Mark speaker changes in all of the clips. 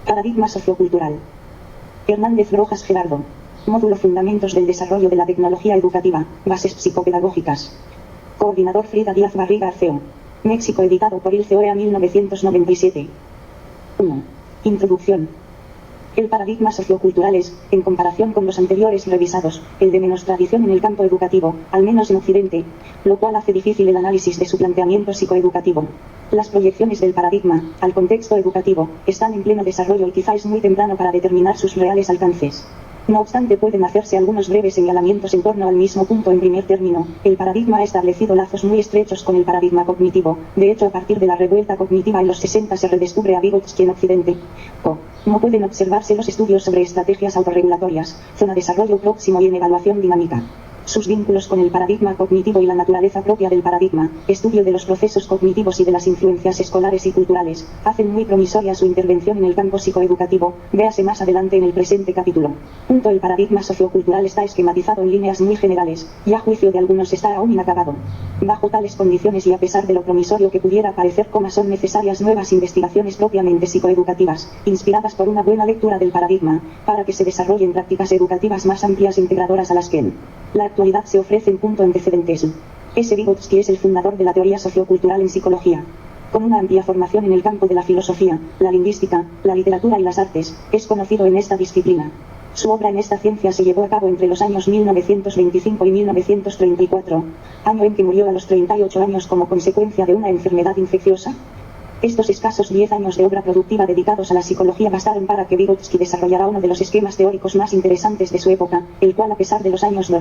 Speaker 1: Paradigma sociocultural. Hernández Rojas Gerardo. Módulo Fundamentos del Desarrollo de la Tecnología Educativa, Bases Psicopedagógicas. Coordinador Frida Díaz Barriga Arceo. México, editado por ILCEOEA 1997. 1. Introducción. El paradigma sociocultural es, en comparación con los anteriores revisados, el de menos tradición en el campo educativo, al menos en Occidente, lo cual hace difícil el análisis de su planteamiento psicoeducativo. Las proyecciones del paradigma, al contexto educativo, están en pleno desarrollo y quizá es muy temprano para determinar sus reales alcances. No obstante, pueden hacerse algunos breves señalamientos en torno al mismo punto. En primer término, el paradigma ha establecido lazos muy estrechos con el paradigma cognitivo. De hecho, a partir de la revuelta cognitiva en los 60 se redescubre a Vygotsky en Occidente. No pueden observarse los estudios sobre estrategias autorregulatorias, zona de desarrollo próximo y en evaluación dinámica. Sus vínculos con el paradigma cognitivo y la naturaleza propia del paradigma, estudio de los procesos cognitivos y de las influencias escolares y culturales, hacen muy promisoria su intervención en el campo psicoeducativo. Véase más adelante en el presente capítulo. El paradigma sociocultural está esquematizado en líneas muy generales, y a juicio de algunos está aún inacabado. Bajo tales condiciones y a pesar de lo promisorio que pudiera parecer, son necesarias nuevas investigaciones propiamente psicoeducativas, inspiradas por una buena lectura del paradigma, para que se desarrollen prácticas educativas más amplias e integradoras a las que en la actualidad se ofrecen. Antecedentes. Vygotsky es el fundador de la teoría sociocultural en psicología. Con una amplia formación en el campo de la filosofía, la lingüística, la literatura y las artes, es conocido en esta disciplina. Su obra en esta ciencia se llevó a cabo entre los años 1925 y 1934, año en que murió a los 38 años como consecuencia de una enfermedad infecciosa. Estos escasos 10 años de obra productiva dedicados a la psicología bastaron para que Vygotsky desarrollara uno de los esquemas teóricos más interesantes de su época, el cual, a pesar de los años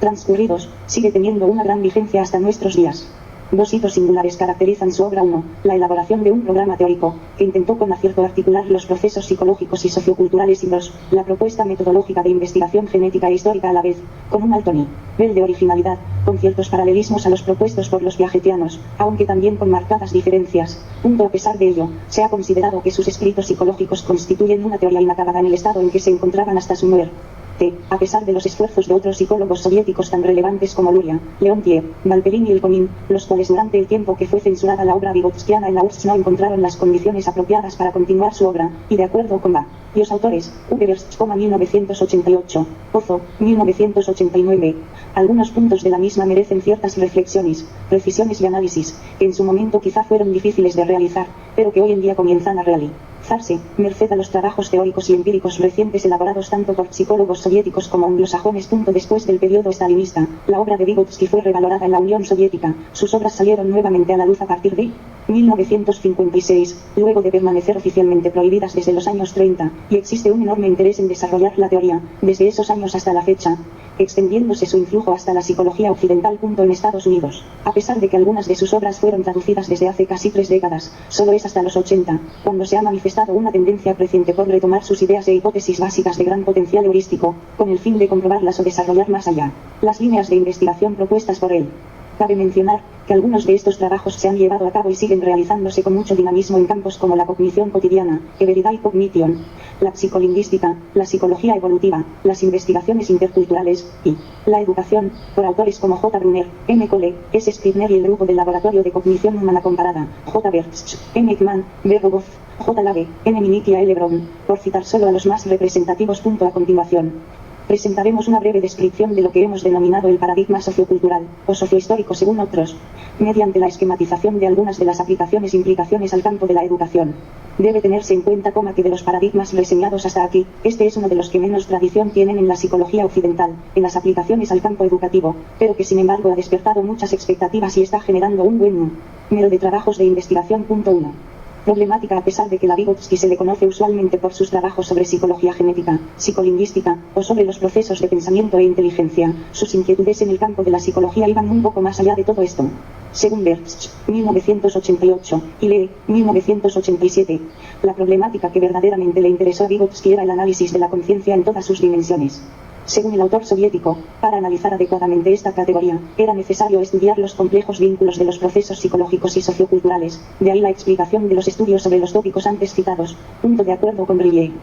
Speaker 1: transcurridos, sigue teniendo una gran vigencia hasta nuestros días. Dos hitos singulares caracterizan su obra. 1. La elaboración de un programa teórico, que intentó con acierto articular los procesos psicológicos y socioculturales, y 2. La propuesta metodológica de investigación genética e histórica a la vez, con un alto nivel de originalidad, con ciertos paralelismos a los propuestos por los piagetianos, aunque también con marcadas diferencias. A pesar de ello, se ha considerado que sus escritos psicológicos constituyen una teoría inacabada en el estado en que se encontraban hasta su muerte. A pesar de los esfuerzos de otros psicólogos soviéticos tan relevantes como Luria, Leontiev, Valperin y Elkonin, los cuales durante el tiempo que fue censurada la obra vygotskiana en la URSS no encontraron las condiciones apropiadas para continuar su obra, y de acuerdo con los autores, Uberst, 1988, Pozo, 1989, algunos puntos de la misma merecen ciertas reflexiones, precisiones y análisis, que en su momento quizá fueron difíciles de realizar, pero que hoy en día comienzan a realizarse, merced a los trabajos teóricos y empíricos recientes elaborados tanto por psicólogos soviéticos como anglosajones. Después del periodo stalinista, la obra de Vygotsky fue revalorada en la Unión Soviética. Sus obras salieron nuevamente a la luz a partir de 1956, luego de permanecer oficialmente prohibidas desde los años 30, y existe un enorme interés en desarrollar la teoría, desde esos años hasta la fecha, extendiéndose su influjo hasta la psicología occidental. En Estados Unidos, a pesar de que algunas de sus obras fueron traducidas desde hace casi 3 décadas, solo es hasta los 80, cuando se ha manifestado una tendencia creciente por retomar sus ideas e hipótesis básicas de gran potencial heurístico, con el fin de comprobarlas o desarrollar más allá las líneas de investigación propuestas por él. Cabe mencionar que algunos de estos trabajos se han llevado a cabo y siguen realizándose con mucho dinamismo en campos como la cognición cotidiana, Everyday Cognition, la psicolingüística, la psicología evolutiva, las investigaciones interculturales y la educación, por autores como J. Brunner, M. Cole, S. Scribner y el grupo del Laboratorio de Cognición Humana Comparada, J. Birch, M. Ekman, B. Rogoff, J. Lave, N. Minich y A. L. Brown, por citar solo a los más representativos. A continuación presentaremos una breve descripción de lo que hemos denominado el paradigma sociocultural, o sociohistórico según otros, mediante la esquematización de algunas de las aplicaciones e implicaciones al campo de la educación. Debe tenerse en cuenta, que de los paradigmas reseñados hasta aquí, este es uno de los que menos tradición tienen en la psicología occidental, en las aplicaciones al campo educativo, pero que sin embargo ha despertado muchas expectativas y está generando un buen número de trabajos de investigación. 1. Problemática. A pesar de que a Vygotsky se le conoce usualmente por sus trabajos sobre psicología genética, psicolingüística, o sobre los procesos de pensamiento e inteligencia, sus inquietudes en el campo de la psicología iban un poco más allá de todo esto. Según Birch, 1988, y Lee, 1987, la problemática que verdaderamente le interesó a Vygotsky era el análisis de la conciencia en todas sus dimensiones. Según el autor soviético, para analizar adecuadamente esta categoría, era necesario estudiar los complejos vínculos de los procesos psicológicos y socioculturales, de ahí la explicación de los estudios sobre los tópicos antes citados. Punto de acuerdo con Riley.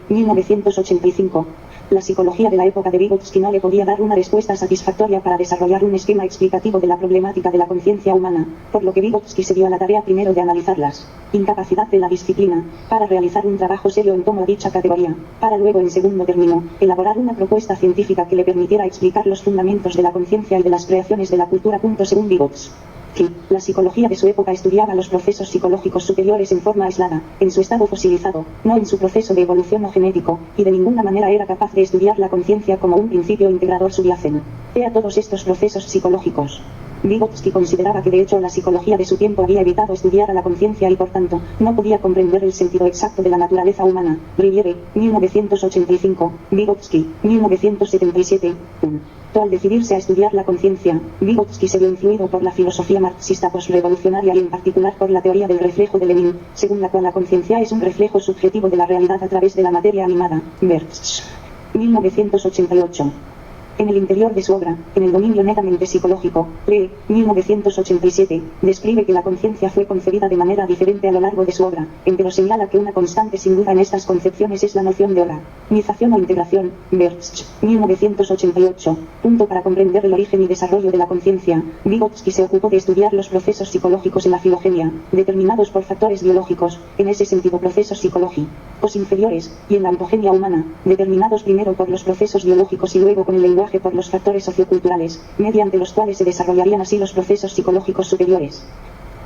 Speaker 1: 1985. La psicología de la época de Vygotsky no le podía dar una respuesta satisfactoria para desarrollar un esquema explicativo de la problemática de la conciencia humana, por lo que Vygotsky se dio a la tarea primero de analizarlas. Incapacidad de la disciplina, para realizar un trabajo serio en torno a dicha categoría, para luego en segundo término, elaborar una propuesta científica que le permitiera explicar los fundamentos de la conciencia y de las creaciones de la cultura. Según Vygotsky, la psicología de su época estudiaba los procesos psicológicos superiores en forma aislada, en su estado fosilizado, no en su proceso de evolución o genético, y de ninguna manera era capaz de estudiar la conciencia como un principio integrador subyacente a todos estos procesos psicológicos. Vygotsky consideraba que de hecho la psicología de su tiempo había evitado estudiar a la conciencia y por tanto, no podía comprender el sentido exacto de la naturaleza humana. Riviere, 1985, Vygotsky, 1977. Al decidirse a estudiar la conciencia, Vygotsky se vio influido por la filosofía marxista postrevolucionaria y en particular por la teoría del reflejo de Lenin, según la cual la conciencia es un reflejo subjetivo de la realidad a través de la materia animada. Bertsch, 1988. En el interior de su obra, en el dominio netamente psicológico, Lee, 1987, describe que la conciencia fue concebida de manera diferente a lo largo de su obra, pero señala que una constante sin duda en estas concepciones es la noción de organización o integración. Bertsch, 1988. Para comprender el origen y desarrollo de la conciencia, Vygotsky se ocupó de estudiar los procesos psicológicos en la filogenia, determinados por factores biológicos, en ese sentido procesos psicológicos inferiores, y en la ontogenia humana, determinados primero por los procesos biológicos y luego con el lenguaje por los factores socioculturales, mediante los cuales se desarrollarían así los procesos psicológicos superiores.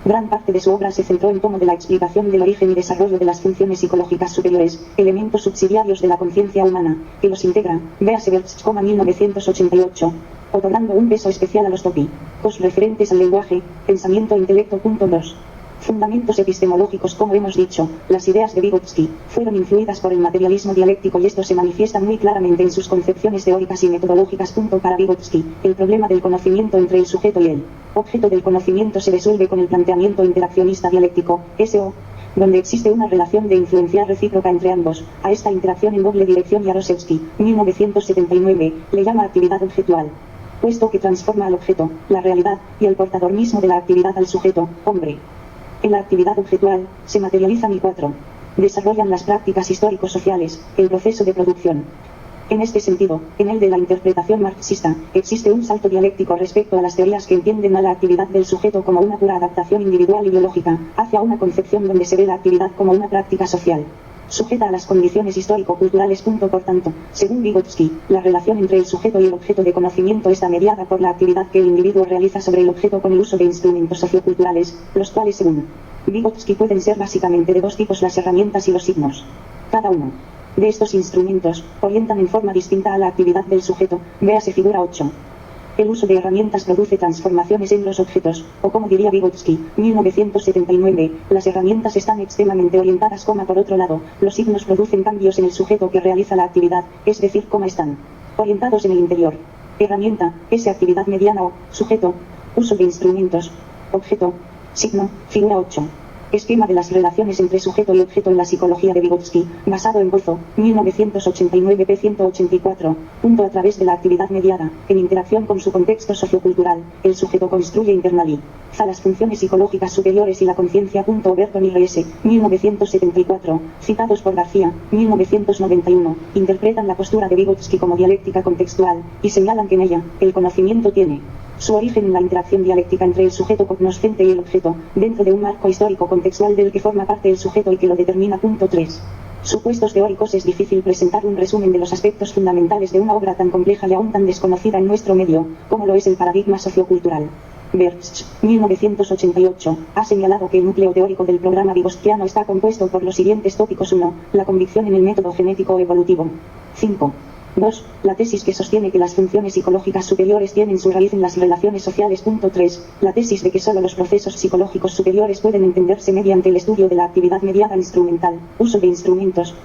Speaker 1: Gran parte de su obra se centró en torno de la explicación del origen y desarrollo de las funciones psicológicas superiores, elementos subsidiarios de la conciencia humana, que los integra. Véase Bertsch, 1988, otorgando un peso especial a los tópicos referentes al lenguaje, pensamiento e intelecto. 2. Fundamentos epistemológicos. Como hemos dicho, las ideas de Vygotsky fueron influidas por el materialismo dialéctico y esto se manifiesta muy claramente en sus concepciones teóricas y metodológicas. Para Vygotsky, el problema del conocimiento entre el sujeto y el objeto del conocimiento se resuelve con el planteamiento interaccionista dialéctico, SO, donde existe una relación de influencia recíproca entre ambos. A esta interacción en doble dirección Jaroszewski, 1979, le llama actividad objetual, puesto que transforma al objeto, la realidad, y al portador mismo de la actividad al sujeto, hombre. En la actividad objetual, se materializan y 4. Desarrollan las prácticas histórico-sociales, el proceso de producción. En este sentido, en el de la interpretación marxista, existe un salto dialéctico respecto a las teorías que entienden a la actividad del sujeto como una pura adaptación individual y biológica, hacia una concepción donde se ve la actividad como una práctica social, sujeta a las condiciones histórico-culturales. Por tanto, según Vygotsky, la relación entre el sujeto y el objeto de conocimiento está mediada por la actividad que el individuo realiza sobre el objeto con el uso de instrumentos socioculturales, los cuales según Vygotsky pueden ser básicamente de dos tipos: las herramientas y los signos. Cada uno de estos instrumentos orientan en forma distinta a la actividad del sujeto. Véase figura 8. El uso de herramientas produce transformaciones en los objetos, o como diría Vygotsky, 1979, las herramientas están extremadamente orientadas, por otro lado, los signos producen cambios en el sujeto que realiza la actividad, es decir, están orientados en el interior. Herramienta, esa actividad mediana o sujeto, uso de instrumentos, objeto, signo, figura 8. Esquema de las relaciones entre sujeto y objeto en la psicología de Vygotsky, basado en Bozo, 1989 p. 184. A través de la actividad mediada, en interacción con su contexto sociocultural, el sujeto construye e internaliza las funciones psicológicas superiores y la conciencia. Overton y R.S., 1974, citados por García, 1991, interpretan la postura de Vygotsky como dialéctica contextual, y señalan que en ella, el conocimiento tiene su origen en la interacción dialéctica entre el sujeto cognoscente y el objeto, dentro de un marco histórico contextual del que forma parte el sujeto y que lo determina. 3. Supuestos teóricos. Es difícil presentar un resumen de los aspectos fundamentales de una obra tan compleja y aún tan desconocida en nuestro medio, como lo es el paradigma sociocultural. Bertsch, 1988, ha señalado que el núcleo teórico del programa vygotskiano está compuesto por los siguientes tópicos: 1. La convicción en el método genético o evolutivo. 5. 2. La tesis que sostiene que las funciones psicológicas superiores tienen su raíz en las relaciones sociales. 3. La tesis de que solo los procesos psicológicos superiores pueden entenderse mediante el estudio de la actividad mediada instrumental, uso de instrumentos.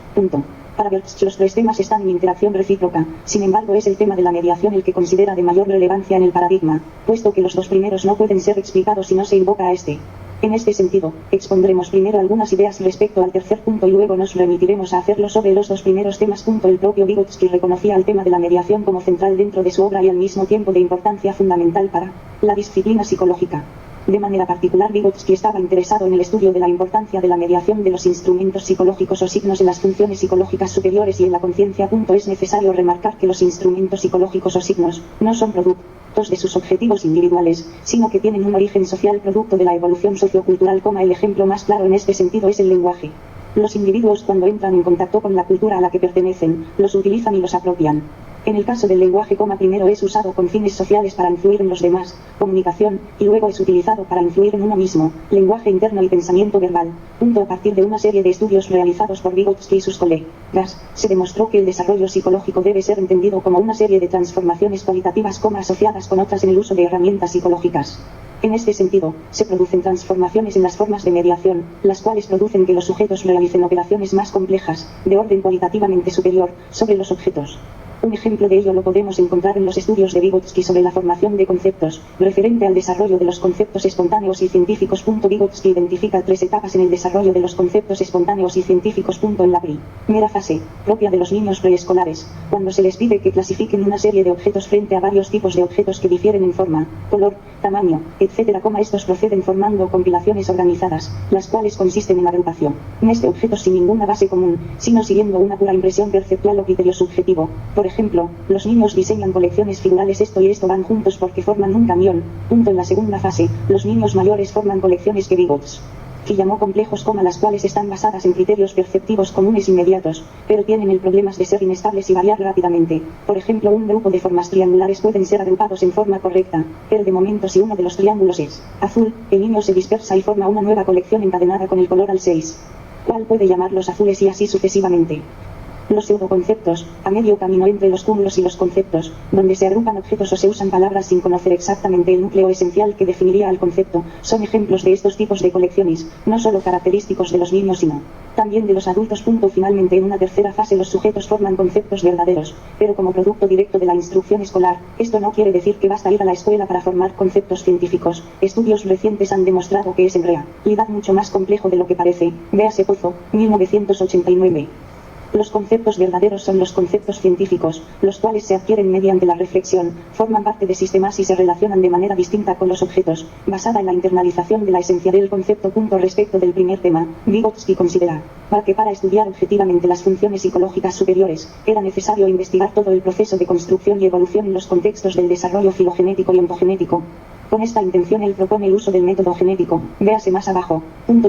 Speaker 1: Para Bertsch, los tres temas están en interacción recíproca. Sin embargo, es el tema de la mediación el que considera de mayor relevancia en el paradigma, puesto que los dos primeros no pueden ser explicados si no se invoca a este. En este sentido, expondremos primero algunas ideas respecto al tercer punto y luego nos remitiremos a hacerlo sobre los dos primeros temas. El propio Vygotsky reconocía el tema de la mediación como central dentro de su obra y al mismo tiempo de importancia fundamental para la disciplina psicológica. De manera particular, Vygotsky estaba interesado en el estudio de la importancia de la mediación de los instrumentos psicológicos o signos en las funciones psicológicas superiores y en la conciencia. Es necesario remarcar que los instrumentos psicológicos o signos no son productos de sus objetivos individuales, sino que tienen un origen social producto de la evolución sociocultural. El ejemplo más claro en este sentido es el lenguaje. Los individuos, cuando entran en contacto con la cultura a la que pertenecen, los utilizan y los apropian. En el caso del lenguaje, primero es usado con fines sociales para influir en los demás, comunicación, y luego es utilizado para influir en uno mismo, lenguaje interno y pensamiento verbal. A partir de una serie de estudios realizados por Vygotsky y sus colegas, se demostró que el desarrollo psicológico debe ser entendido como una serie de transformaciones cualitativas asociadas con otras en el uso de herramientas psicológicas. En este sentido, se producen transformaciones en las formas de mediación, las cuales producen que los sujetos realicen operaciones más complejas, de orden cualitativamente superior, sobre los objetos. Un ejemplo de ello lo podemos encontrar en los estudios de Vygotsky sobre la formación de conceptos, referente al desarrollo de los conceptos espontáneos y científicos. Vygotsky identifica tres etapas en el desarrollo de los conceptos espontáneos y científicos. En la primera fase, propia de los niños preescolares, cuando se les pide que clasifiquen una serie de objetos frente a varios tipos de objetos que difieren en forma, color, tamaño, etc. Estos proceden formando compilaciones organizadas, las cuales consisten en agrupación de objetos sin ninguna base común, sino siguiendo una pura impresión perceptual o criterio subjetivo. Por ejemplo, los niños diseñan colecciones figurales. Esto y esto van juntos porque forman un camión. En la segunda fase, los niños mayores forman colecciones que Vygotsky llamó complejos, las cuales están basadas en criterios perceptivos comunes inmediatos, pero tienen el problema de ser inestables y variar rápidamente. Por ejemplo, un grupo de formas triangulares pueden ser agrupados en forma correcta, pero de momento si uno de los triángulos es azul, el niño se dispersa y forma una nueva colección encadenada con el color al 6. ¿Cuál puede llamarlos azules y así sucesivamente? Los pseudoconceptos, a medio camino entre los cúmulos y los conceptos, donde se agrupan objetos o se usan palabras sin conocer exactamente el núcleo esencial que definiría al concepto, son ejemplos de estos tipos de colecciones, no solo característicos de los niños sino también de los adultos. Finalmente, en una tercera fase los sujetos forman conceptos verdaderos, pero como producto directo de la instrucción escolar. Esto no quiere decir que basta ir a la escuela para formar conceptos científicos. Estudios recientes han demostrado que es en realidad mucho más complejo de lo que parece. Véase Pozo, 1989. Los conceptos verdaderos son los conceptos científicos, los cuales se adquieren mediante la reflexión, forman parte de sistemas y se relacionan de manera distinta con los objetos, basada en la internalización de la esencia del concepto. Respecto del primer tema, Vygotsky considera que para estudiar objetivamente las funciones psicológicas superiores, era necesario investigar todo el proceso de construcción y evolución en los contextos del desarrollo filogenético y ontogenético. Con esta intención él propone el uso del método genético, véase más abajo.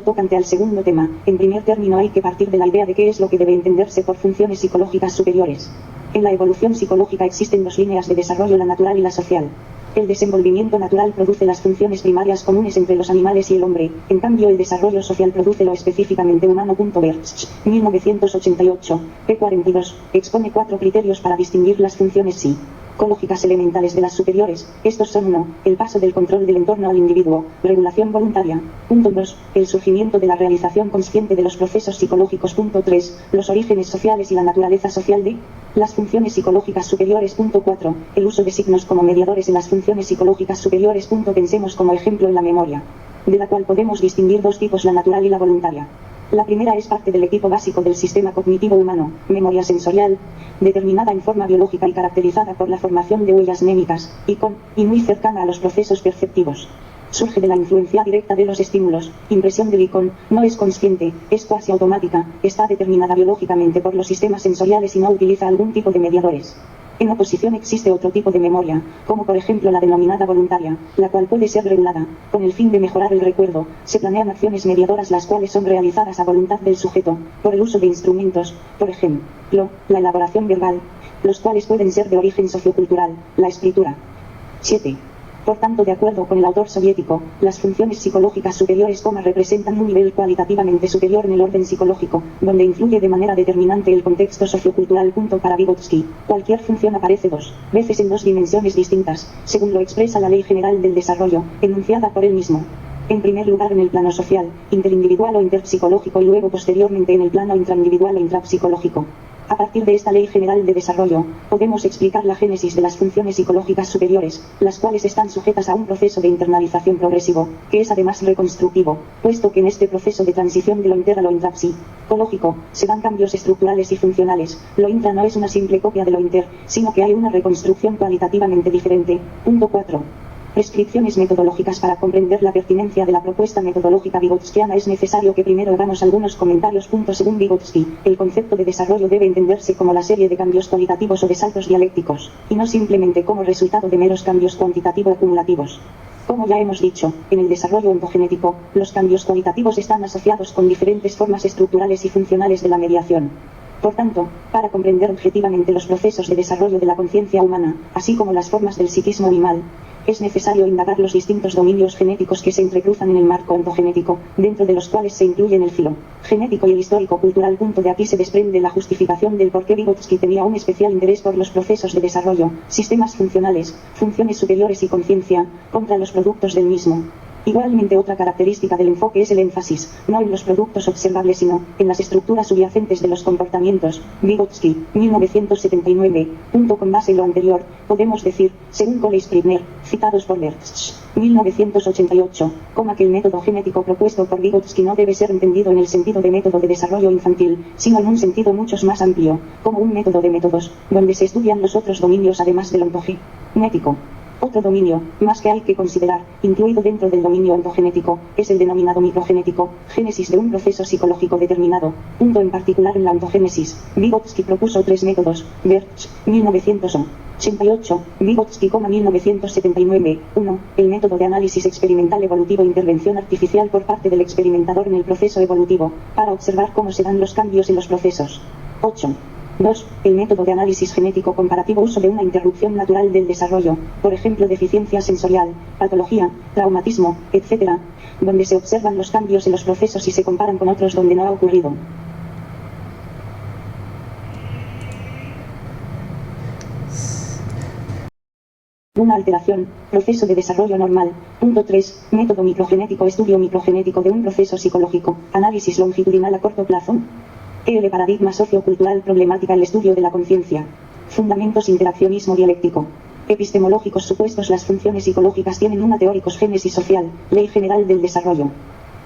Speaker 1: Tocante al segundo tema, en primer término hay que partir de la idea de qué es lo que debe entenderse por funciones psicológicas superiores. En la evolución psicológica existen dos líneas de desarrollo, la natural y la social. El desenvolvimiento natural produce las funciones primarias comunes entre los animales y el hombre, en cambio el desarrollo social produce lo específicamente humano. Bertsch, 1988, p. 42, expone 4 criterios para distinguir las funciones psicológicas elementales de las superiores. Estos son 1. El paso del control del entorno al individuo, regulación voluntaria. 2. El surgimiento de la realización consciente de los procesos psicológicos. 3. Los orígenes sociales y la naturaleza social de las funciones psicológicas superiores. 4. El uso de signos como mediadores en las funciones psicológicas superiores. Pensemos como ejemplo en la memoria, de la cual podemos distinguir dos tipos, la natural y la voluntaria. La primera es parte del equipo básico del sistema cognitivo humano, memoria sensorial, determinada en forma biológica y caracterizada por la formación de huellas mnémicas, y muy cercana a los procesos perceptivos. Surge de la influencia directa de los estímulos, impresión del icono, no es consciente, es cuasi automática, está determinada biológicamente por los sistemas sensoriales y no utiliza algún tipo de mediadores. En oposición existe otro tipo de memoria, como por ejemplo la denominada voluntaria, la cual puede ser regulada. Con el fin de mejorar el recuerdo, se planean acciones mediadoras las cuales son realizadas a voluntad del sujeto, por el uso de instrumentos, por ejemplo, la elaboración verbal, los cuales pueden ser de origen sociocultural, la escritura. 7. Por tanto, de acuerdo con el autor soviético, las funciones psicológicas superiores, representan un nivel cualitativamente superior en el orden psicológico, donde influye de manera determinante el contexto sociocultural. Para Vygotsky, cualquier función aparece dos veces en dos dimensiones distintas, según lo expresa la ley general del desarrollo, enunciada por él mismo. En primer lugar en el plano social, interindividual o interpsicológico y luego posteriormente en el plano intraindividual e intrapsicológico. A partir de esta ley general de desarrollo, podemos explicar la génesis de las funciones psicológicas superiores, las cuales están sujetas a un proceso de internalización progresivo, que es además reconstructivo, puesto que en este proceso de transición de lo inter a lo intrapsicológico, se dan cambios estructurales y funcionales. Lo intra no es una simple copia de lo inter, sino que hay una reconstrucción cualitativamente diferente. Punto 4. Prescripciones metodológicas. Para comprender la pertinencia de la propuesta metodológica vygotskiana es necesario que primero hagamos algunos comentarios. Según Vygotsky, el concepto de desarrollo debe entenderse como la serie de cambios cualitativos o de saltos dialécticos, y no simplemente como resultado de meros cambios cuantitativo-acumulativos. Como ya hemos dicho, en el desarrollo ontogenético, los cambios cualitativos están asociados con diferentes formas estructurales y funcionales de la mediación. Por tanto, para comprender objetivamente los procesos de desarrollo de la conciencia humana, así como las formas del psiquismo animal, es necesario indagar los distintos dominios genéticos que se entrecruzan en el marco ontogenético, dentro de los cuales se incluyen el filogenético y el histórico-cultural. De aquí se desprende la justificación del por qué Vygotsky tenía un especial interés por los procesos de desarrollo, sistemas funcionales, funciones superiores y conciencia, contra los productos del mismo. Igualmente, otra característica del enfoque es el énfasis, no en los productos observables sino en las estructuras subyacentes de los comportamientos. Vygotsky, 1979. Con base en lo anterior, podemos decir, según Cole y Scribner, citados por Lerch, 1988, que el método genético propuesto por Vygotsky no debe ser entendido en el sentido de método de desarrollo infantil, sino en un sentido mucho más amplio, como un método de métodos, donde se estudian los otros dominios además del ontogenético. Otro dominio, más que hay que considerar, incluido dentro del dominio ontogenético, es el denominado microgenético, génesis de un proceso psicológico determinado. En particular en la ontogénesis, Vygotsky propuso tres métodos. Lerch, 1988, Vygotsky, 1979. 1. El método de análisis experimental evolutivo, intervención artificial por parte del experimentador en el proceso evolutivo, para observar cómo se dan los cambios en los procesos. 8. 2. El método de análisis genético comparativo, uso de una interrupción natural del desarrollo, por ejemplo deficiencia sensorial, patología, traumatismo, etc., donde se observan los cambios en los procesos y se comparan con otros donde no ha ocurrido. Una alteración, proceso de desarrollo normal. 3. Método microgenético, estudio microgenético de un proceso psicológico, análisis longitudinal a corto plazo. El paradigma sociocultural, problemática, el estudio de la conciencia. Fundamentos, interaccionismo dialéctico. Epistemológicos supuestos. Las funciones psicológicas tienen una teóricos génesis social, ley general del desarrollo.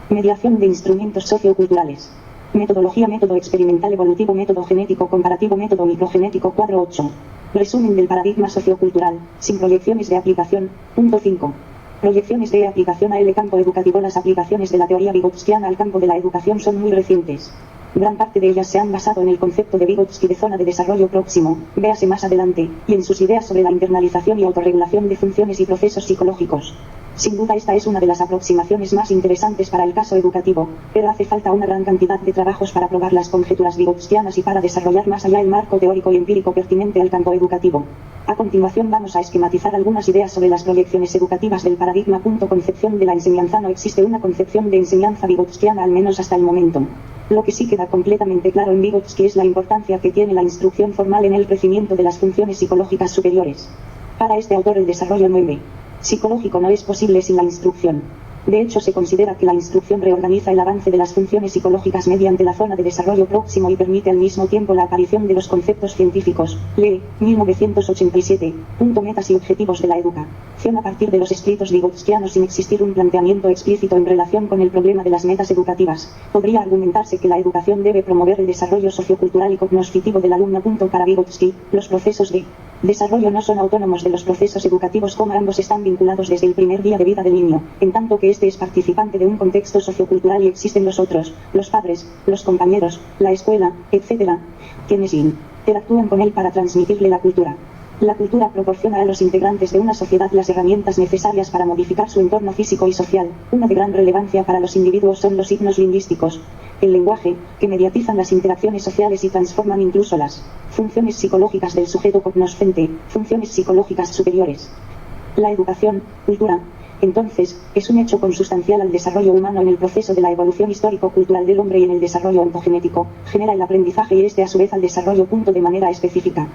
Speaker 1: Mediación de instrumentos socioculturales. Metodología, método experimental evolutivo, método genético comparativo, método microgenético. Cuadro 8. Resumen del paradigma sociocultural, sin proyecciones de aplicación. 5. Proyecciones de aplicación al campo educativo. Las aplicaciones de la teoría vygotskiana al campo de la educación son muy recientes. Gran parte de ellas se han basado en el concepto de Vygotsky de zona de desarrollo próximo, véase más adelante, y en sus ideas sobre la internalización y autorregulación de funciones y procesos psicológicos. Sin duda esta es una de las aproximaciones más interesantes para el caso educativo, pero hace falta una gran cantidad de trabajos para probar las conjeturas vygotskianas y para desarrollar más allá el marco teórico y empírico pertinente al campo educativo. A continuación vamos a esquematizar algunas ideas sobre las proyecciones educativas del paradigma. Concepción de la enseñanza. No existe una concepción de enseñanza vygotskiana, al menos hasta el momento. Lo que sí queda completamente claro en Vygotsky es la importancia que tiene la instrucción formal en el crecimiento de las funciones psicológicas superiores. Para este autor el desarrollo psicológico no es posible sin la instrucción. De hecho, se considera que la instrucción reorganiza el avance de las funciones psicológicas mediante la zona de desarrollo próximo y permite al mismo tiempo la aparición de los conceptos científicos. Lee, 1987. Metas y objetivos de la educación a partir de los escritos vygotskianos. Sin existir un planteamiento explícito en relación con el problema de las metas educativas, podría argumentarse que la educación debe promover el desarrollo sociocultural y cognoscitivo del alumno. Para Vygotsky, los procesos de desarrollo no son autónomos de los procesos educativos, como ambos están vinculados desde el primer día de vida del niño, en tanto que este es participante de un contexto sociocultural y existen los otros, los padres, los compañeros, la escuela, etc., quienes interactúan con él para transmitirle la cultura. La cultura proporciona a los integrantes de una sociedad las herramientas necesarias para modificar su entorno físico y social. Una de gran relevancia para los individuos son los signos lingüísticos, el lenguaje, que mediatizan las interacciones sociales y transforman incluso las funciones psicológicas del sujeto cognoscente, funciones psicológicas superiores. La educación, cultura, entonces, es un hecho consustancial al desarrollo humano en el proceso de la evolución histórico-cultural del hombre y en el desarrollo ontogenético, genera el aprendizaje y este a su vez al desarrollo. De manera específica.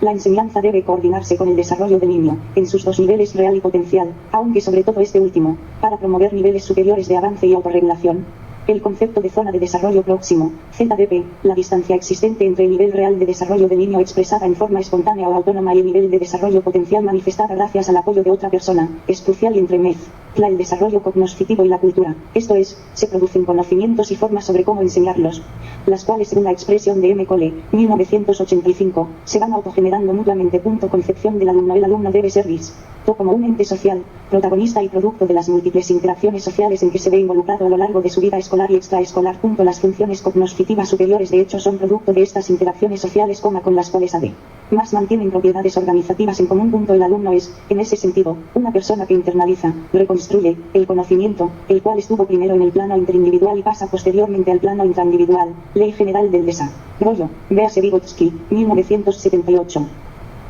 Speaker 1: La enseñanza debe coordinarse con el desarrollo del niño, en sus dos niveles real y potencial, aunque sobre todo este último, para promover niveles superiores de avance y autorregulación. El concepto de zona de desarrollo próximo, ZDP, la distancia existente entre el nivel real de desarrollo del niño expresada en forma espontánea o autónoma y el nivel de desarrollo potencial manifestada gracias al apoyo de otra persona, es crucial y entremezcla el desarrollo cognoscitivo y la cultura, esto es, se producen conocimientos y formas sobre cómo enseñarlos, las cuales según la expresión de M. Cole, 1985, se van autogenerando mutuamente. Concepción del alumno. El alumno debe ser visto como un ente social, protagonista y producto de las múltiples interacciones sociales en que se ve involucrado a lo largo de su vida escolar y extraescolar. Las funciones cognoscitivas superiores de hecho son producto de estas interacciones sociales, con las cuales además mantienen propiedades organizativas en común. El alumno es, en ese sentido, una persona que internaliza, reconstruye, el conocimiento, el cual estuvo primero en el plano interindividual y pasa posteriormente al plano intraindividual. Ley General del Desarrollo, véase Vygotsky, 1978.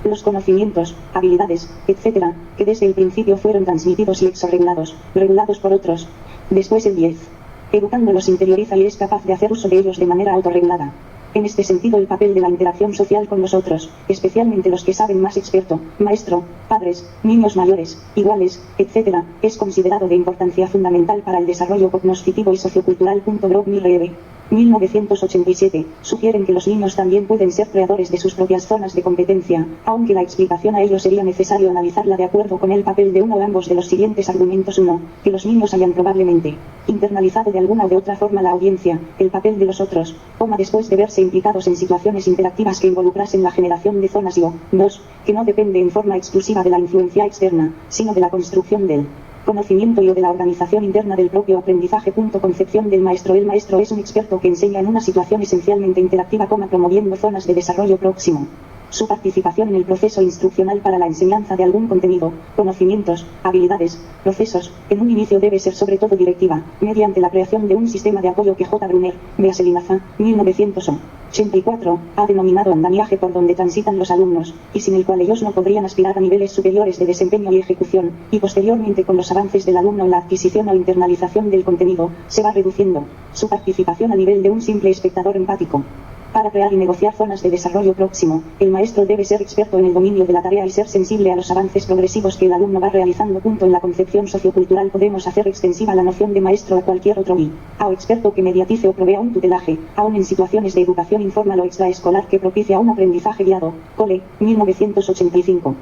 Speaker 1: Los conocimientos, habilidades, etc., que desde el principio fueron transmitidos y exorregulados, regulados por otros. Después el 10. Educando los interioriza y es capaz de hacer uso de ellos de manera autorregulada. En este sentido el papel de la interacción social con los otros, especialmente los que saben más experto, maestro, padres, niños mayores, iguales, etc., es considerado de importancia fundamental para el desarrollo cognoscitivo y sociocultural. Brock Milreve, 1987, sugieren que los niños también pueden ser creadores de sus propias zonas de competencia, aunque la explicación a ello sería necesario analizarla de acuerdo con el papel de uno o ambos de los siguientes argumentos. 1. Que los niños hayan probablemente internalizado de alguna o de otra forma la audiencia, el papel de los otros, después de verse implicados en situaciones interactivas que involucrasen la generación de zonas y 2. Que no depende en forma exclusiva de la influencia externa, sino de la construcción del conocimiento y o de la organización interna del propio aprendizaje. Concepción del maestro. El maestro es un experto que enseña en una situación esencialmente interactiva, promoviendo zonas de desarrollo próximo. Su participación en el proceso instruccional para la enseñanza de algún contenido, conocimientos, habilidades, procesos, en un inicio debe ser sobre todo directiva, mediante la creación de un sistema de apoyo que J. Brunner, véase Linaza, 1984, ha denominado andamiaje por donde transitan los alumnos, y sin el cual ellos no podrían aspirar a niveles superiores de desempeño y ejecución, y posteriormente con los avances del alumno en la adquisición o internalización del contenido, se va reduciendo su participación a nivel de un simple espectador empático. Para crear y negociar zonas de desarrollo próximo, el maestro debe ser experto en el dominio de la tarea y ser sensible a los avances progresivos que el alumno va realizando. En la concepción sociocultural podemos hacer extensiva la noción de maestro a cualquier otro o experto que mediatice o provea un tutelaje, aun en situaciones de educación informal o extraescolar que propicia un aprendizaje guiado. Cole, 1985.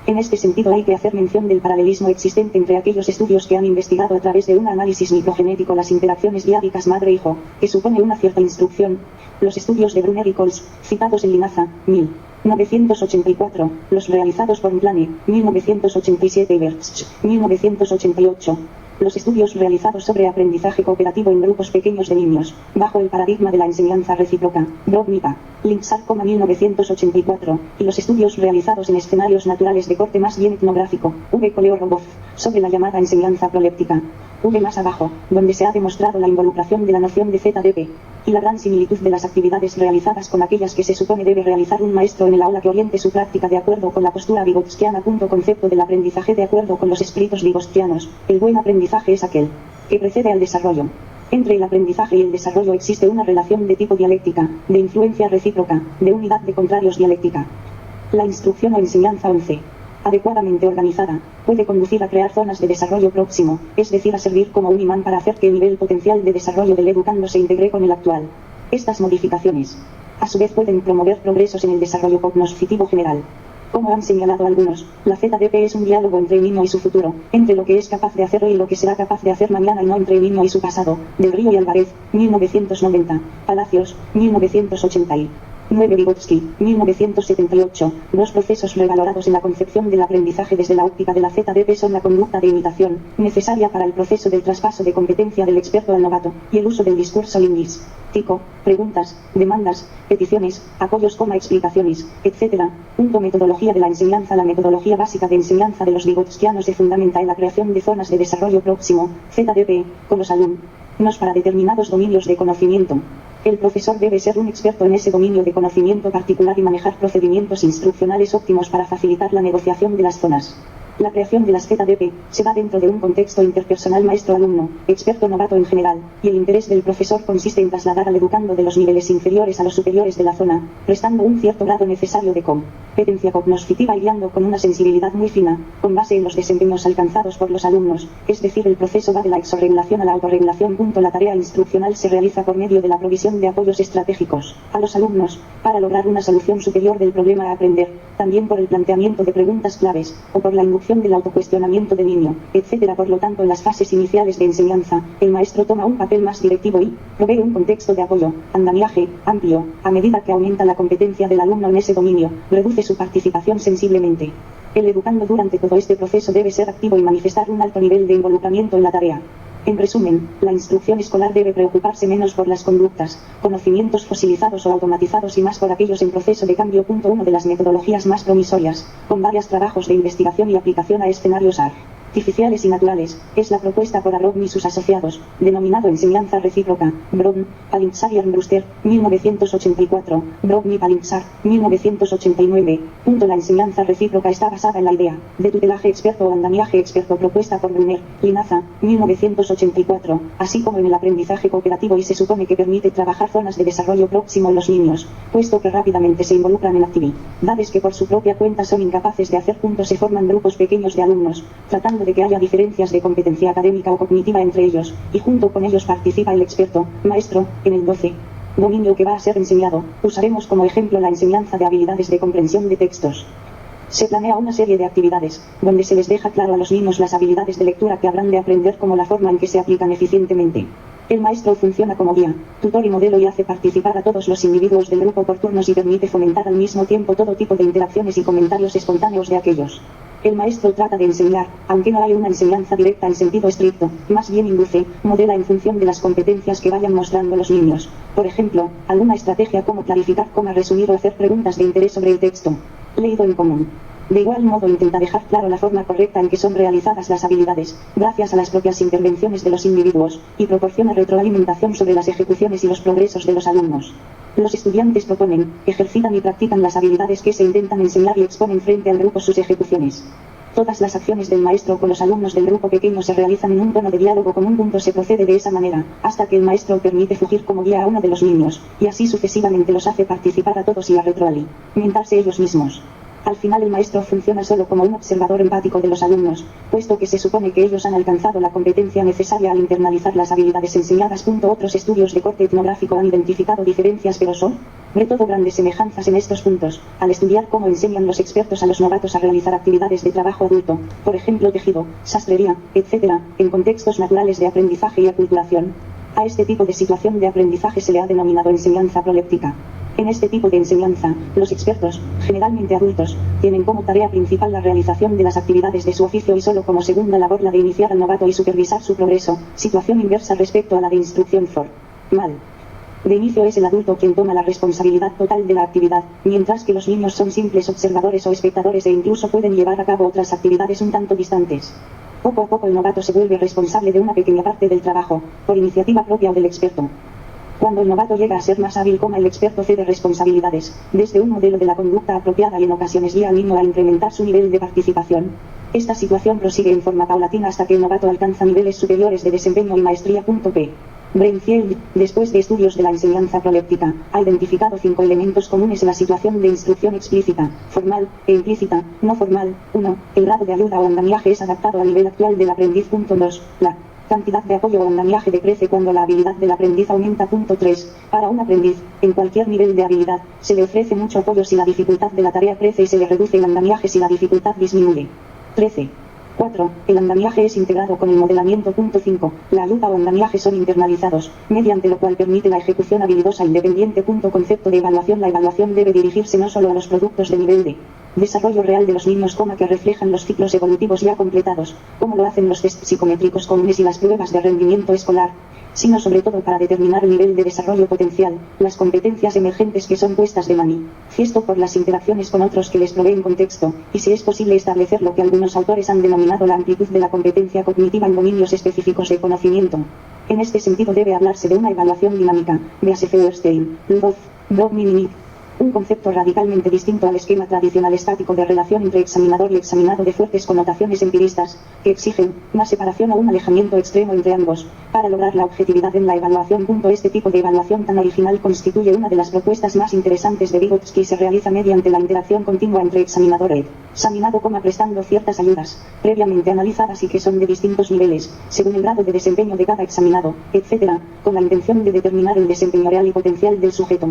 Speaker 1: En este sentido hay que hacer mención del paralelismo existente entre aquellos estudios que han investigado a través de un análisis microgenético las interacciones diádicas madre-hijo, que supone una cierta instrucción. Los estudios de Brunner y Coles, citados en Linaza, 1984, los realizados por Mplane, 1987 y Bertsch, 1988. Los estudios realizados sobre aprendizaje cooperativo en grupos pequeños de niños, bajo el paradigma de la enseñanza recíproca, Brock Mipa, Linksar, 1984, y los estudios realizados en escenarios naturales de corte más bien etnográfico, V. Koleorobov, sobre la llamada enseñanza proléptica. V más abajo, donde se ha demostrado la involucración de la noción de ZDP, y la gran similitud de las actividades realizadas con aquellas que se supone debe realizar un maestro en el aula que oriente su práctica de acuerdo con la postura vygotskiana. Concepto del aprendizaje de acuerdo con los espíritus vygotskianos. El buen aprendizaje es aquel que precede al desarrollo. Entre el aprendizaje y el desarrollo existe una relación de tipo dialéctica, de influencia recíproca, de unidad de contrarios dialéctica. La instrucción o enseñanza 11. Adecuadamente organizada, puede conducir a crear zonas de desarrollo próximo, es decir, a servir como un imán para hacer que el nivel potencial de desarrollo del educando se integre con el actual. Estas modificaciones, a su vez, pueden promover progresos en el desarrollo cognoscitivo general. Como han señalado algunos, la ZDP es un diálogo entre el niño y su futuro, entre lo que es capaz de hacer hoy y lo que será capaz de hacer mañana y no entre el niño y su pasado. Del Río y Álvarez, 1990, Palacios, 1980 y 9. Vygotsky, 1978. Los procesos revalorados en la concepción del aprendizaje desde la óptica de la ZDP son la conducta de imitación, necesaria para el proceso del traspaso de competencia del experto al novato, y el uso del discurso lingüístico, preguntas, demandas, peticiones, apoyos, explicaciones, etc. Metodología de la enseñanza. La metodología básica de enseñanza de los vygotskianos se fundamenta en la creación de zonas de desarrollo próximo, ZDP, con los alumnos para determinados dominios de conocimiento. El profesor debe ser un experto en ese dominio de conocimiento particular y manejar procedimientos instruccionales óptimos para facilitar la negociación de las zonas. La creación de las ZDP se da dentro de un contexto interpersonal maestro-alumno, experto-novato en general, y el interés del profesor consiste en trasladar al educando de los niveles inferiores a los superiores de la zona, prestando un cierto grado necesario de competencia cognoscitiva y guiando con una sensibilidad muy fina, con base en los desempeños alcanzados por los alumnos, es decir, el proceso va de la exorregulación a la autorregulación. La tarea instruccional se realiza por medio de la provisión de apoyos estratégicos a los alumnos, para lograr una solución superior del problema a aprender, también por el planteamiento de preguntas claves, o por la inducción del autocuestionamiento del niño, etc. Por lo tanto, en las fases iniciales de enseñanza, el maestro toma un papel más directivo y provee un contexto de apoyo, andamiaje, amplio. A medida que aumenta la competencia del alumno en ese dominio, reduce su participación sensiblemente. El educando durante todo este proceso debe ser activo y manifestar un alto nivel de involucramiento en la tarea. En resumen, la instrucción escolar debe preocuparse menos por las conductas, conocimientos fosilizados o automatizados y más por aquellos en proceso de cambio. Una de las metodologías más promisorias, con varios trabajos de investigación y aplicación a escenarios artificiales y naturales, es la propuesta por Arrow y sus asociados, denominado enseñanza recíproca, Brown, Palinsar y Armbruster, 1984, Brown y Palinsar, 1989. La enseñanza recíproca está basada en la idea de tutelaje experto o andamiaje experto propuesta por Brunner, Linaza, 1984, así como en el aprendizaje cooperativo, y se supone que permite trabajar zonas de desarrollo próximo en los niños, puesto que rápidamente se involucran en actividades que por su propia cuenta son incapaces de hacer. Se forman grupos pequeños de alumnos, tratando de que haya diferencias de competencia académica o cognitiva entre ellos, y junto con ellos participa el experto, maestro, en el dominio que va a ser enseñado. Usaremos como ejemplo la enseñanza de habilidades de comprensión de textos. Se planea una serie de actividades, donde se les deja claro a los niños las habilidades de lectura que habrán de aprender, como la forma en que se aplican eficientemente. El maestro funciona como guía, tutor y modelo, y hace participar a todos los individuos del grupo por turnos y permite fomentar al mismo tiempo todo tipo de interacciones y comentarios espontáneos de aquellos. El maestro trata de enseñar, aunque no hay una enseñanza directa en sentido estricto, más bien induce, modela en función de las competencias que vayan mostrando los niños. Por ejemplo, alguna estrategia como clarificar, resumir o hacer preguntas de interés sobre el texto leído en común. De igual modo, intenta dejar claro la forma correcta en que son realizadas las habilidades, gracias a las propias intervenciones de los individuos, y proporciona retroalimentación sobre las ejecuciones y los progresos de los alumnos. Los estudiantes proponen, ejercitan y practican las habilidades que se intentan enseñar y exponen frente al grupo sus ejecuciones. Todas las acciones del maestro con los alumnos del grupo pequeño se realizan en un tono de diálogo común. Se procede de esa manera, hasta que el maestro permite fugir como guía a uno de los niños, y así sucesivamente los hace participar a todos y a retroalimentarse ellos mismos. Al final, el maestro funciona solo como un observador empático de los alumnos, puesto que se supone que ellos han alcanzado la competencia necesaria al internalizar las habilidades enseñadas. Otros estudios de corte etnográfico han identificado diferencias, pero sobre todo grandes semejanzas en estos puntos, al estudiar cómo enseñan los expertos a los novatos a realizar actividades de trabajo adulto, por ejemplo tejido, sastrería, etc., en contextos naturales de aprendizaje y aculturación. A este tipo de situación de aprendizaje se le ha denominado enseñanza proléptica. En este tipo de enseñanza, los expertos, generalmente adultos, tienen como tarea principal la realización de las actividades de su oficio y solo como segunda labor la de iniciar al novato y supervisar su progreso, situación inversa respecto a la de instrucción formal. De inicio es el adulto quien toma la responsabilidad total de la actividad, mientras que los niños son simples observadores o espectadores e incluso pueden llevar a cabo otras actividades un tanto distantes. Poco a poco el novato se vuelve responsable de una pequeña parte del trabajo, por iniciativa propia o del experto. Cuando el novato llega a ser más hábil, el experto cede responsabilidades, desde un modelo de la conducta apropiada, y en ocasiones guía al niño a incrementar su nivel de participación. Esta situación prosigue en forma paulatina hasta que el novato alcanza niveles superiores de desempeño y maestría. P. Brainfield, después de estudios de la enseñanza proléptica, ha identificado 5 elementos comunes en la situación de instrucción explícita, formal e implícita, no formal. 1. El grado de ayuda o andamiaje es adaptado al nivel actual del aprendiz. 2. La cantidad de apoyo o andamiaje decrece cuando la habilidad del aprendiz aumenta. 3. Para un aprendiz, en cualquier nivel de habilidad, se le ofrece mucho apoyo si la dificultad de la tarea crece y se le reduce el andamiaje si la dificultad disminuye. 13. 4. El andamiaje es integrado con el modelamiento. 5. La ayuda o andamiaje son internalizados, mediante lo cual permite la ejecución habilidosa independiente. Concepto de evaluación. La evaluación debe dirigirse no solo a los productos de nivel de desarrollo real de los niños, que reflejan los ciclos evolutivos ya completados, como lo hacen los test psicométricos comunes y las pruebas de rendimiento escolar, sino sobre todo para determinar el nivel de desarrollo potencial, las competencias emergentes que son puestas de manifiesto por las interacciones con otros que les proveen contexto, y si es posible establecer lo que algunos autores han denominado la amplitud de la competencia cognitiva en dominios específicos de conocimiento. En este sentido debe hablarse de una evaluación dinámica, véase Feuerstein, Ludov, Brodny-Minich. Un concepto radicalmente distinto al esquema tradicional estático de relación entre examinador y examinado de fuertes connotaciones empiristas, que exigen una separación o un alejamiento extremo entre ambos, para lograr la objetividad en la evaluación. Este tipo de evaluación tan original constituye una de las propuestas más interesantes de Vygotsky y se realiza mediante la interacción continua entre examinador e examinado, prestando ciertas ayudas, previamente analizadas y que son de distintos niveles, según el grado de desempeño de cada examinado, etc., con la intención de determinar el desempeño real y potencial del sujeto.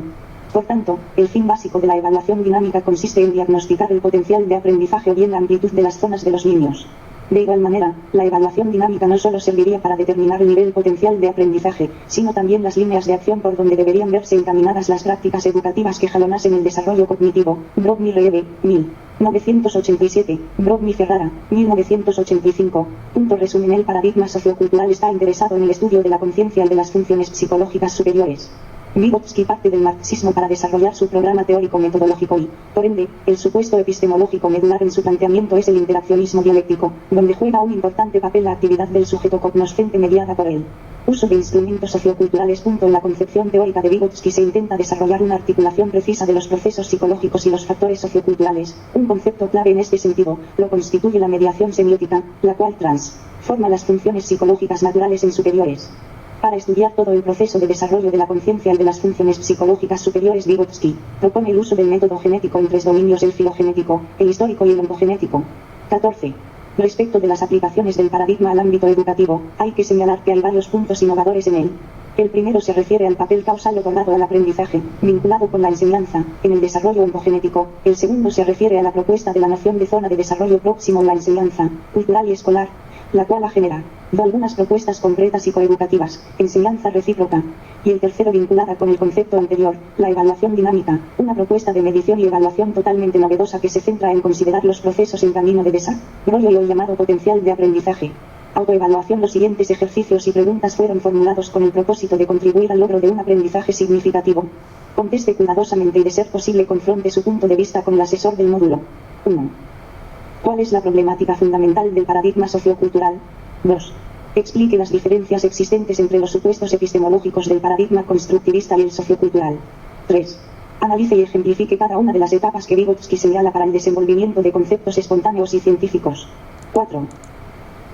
Speaker 1: Por tanto, el fin básico de la evaluación dinámica consiste en diagnosticar el potencial de aprendizaje o bien la amplitud de las zonas de los niños. De igual manera, la evaluación dinámica no solo serviría para determinar el nivel potencial de aprendizaje, sino también las líneas de acción por donde deberían verse encaminadas las prácticas educativas que jalonasen el desarrollo cognitivo. Brogni-Reeve, 1987, Brogni-Ferrara, 1985. Resumen: el paradigma sociocultural está interesado en el estudio de la conciencia y de las funciones psicológicas superiores. Vygotsky parte del marxismo para desarrollar su programa teórico-metodológico y, por ende, el supuesto epistemológico medular en su planteamiento es el interaccionismo dialéctico, donde juega un importante papel la actividad del sujeto cognoscente mediada por él. Uso de instrumentos socioculturales. En la concepción teórica de Vygotsky se intenta desarrollar una articulación precisa de los procesos psicológicos y los factores socioculturales. Un concepto clave en este sentido lo constituye la mediación semiótica, la cual transforma las funciones psicológicas naturales en superiores. Para estudiar todo el proceso de desarrollo de la conciencia y de las funciones psicológicas superiores, Vygotsky propone el uso del método genético en tres dominios: el filogenético, el histórico y el ontogenético. 14. Respecto de las aplicaciones del paradigma al ámbito educativo, hay que señalar que hay varios puntos innovadores en él. El primero se refiere al papel causal otorgado al aprendizaje, vinculado con la enseñanza, en el desarrollo ontogenético. El segundo se refiere a la propuesta de la noción de zona de desarrollo próximo a la enseñanza, cultural y escolar, la cual ha generado algunas propuestas concretas y coeducativas, enseñanza recíproca. Y el tercero, vinculada con el concepto anterior, la evaluación dinámica, una propuesta de medición y evaluación totalmente novedosa que se centra en considerar los procesos en camino de desarrollo y el llamado potencial de aprendizaje. Autoevaluación. Los siguientes ejercicios y preguntas fueron formulados con el propósito de contribuir al logro de un aprendizaje significativo. Conteste cuidadosamente y, de ser posible, confronte su punto de vista con el asesor del módulo. 1. ¿Cuál es la problemática fundamental del paradigma sociocultural? 2. Explique las diferencias existentes entre los supuestos epistemológicos del paradigma constructivista y el sociocultural. 3. Analice y ejemplifique cada una de las etapas que Vygotsky señala para el desenvolvimiento de conceptos espontáneos y científicos. 4.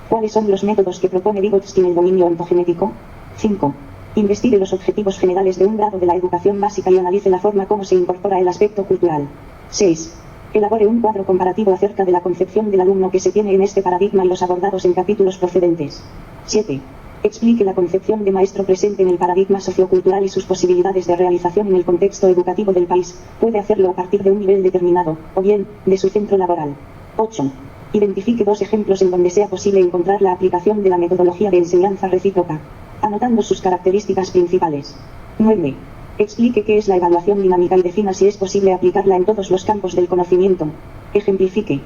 Speaker 1: ¿Cuáles son los métodos que propone Vygotsky en el dominio ontogenético? 5. Investigue los objetivos generales de un grado de la educación básica y analice la forma como se incorpora el aspecto cultural. 6. Elabore un cuadro comparativo acerca de la concepción del alumno que se tiene en este paradigma y los abordados en capítulos procedentes. 7. Explique la concepción de maestro presente en el paradigma sociocultural y sus posibilidades de realización en el contexto educativo del país. Puede hacerlo a partir de un nivel determinado, o bien, de su centro laboral. 8. Identifique dos ejemplos en donde sea posible encontrar la aplicación de la metodología de enseñanza recíproca, anotando sus características principales. 9. Explique qué es la evaluación dinámica y defina si es posible aplicarla en todos los campos del conocimiento. Ejemplifique.